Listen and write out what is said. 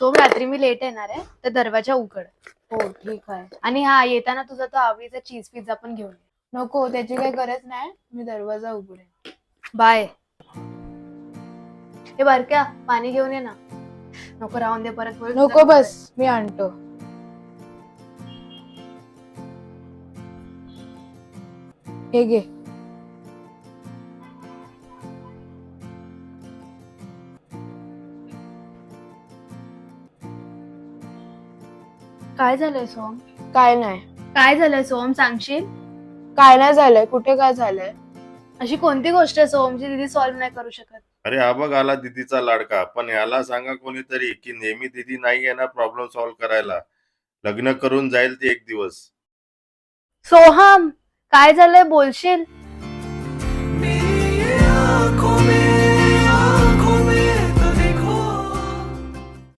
तो रात्री me let येणार आहे तर दरवाजा उघड. हो ठीक आहे. आणि हा येताना तुझा तो आवडीचा चीज पिझ्झा पण घेऊन ये. नको, त्याची काही गरज नाही, मी दरवाजा उघडेन. बाय. हे बारक्या पाणी घेऊन ये ना. नको राहून दे, परत बोल नको बस, मी आणतो. हे घे. काय झालंय सोम? काय नाही. काय झालंय सोम, सांगशील? काय नाही झालंय. कुठे काय झालंय? अशी कोणती गोष्ट आहे सोम जी दीदी सॉल्व्ह नाही करू शकत? अरे हा बघ आला दीदीचा लाडका. पण याला सांगा कोणीतरी की नेहमी दीदी नाही येणार प्रॉब्लेम सॉल्व्ह करायला. लग्न करून जाईल ती एक दिवस. सोहम, काय झालंय बोलशील?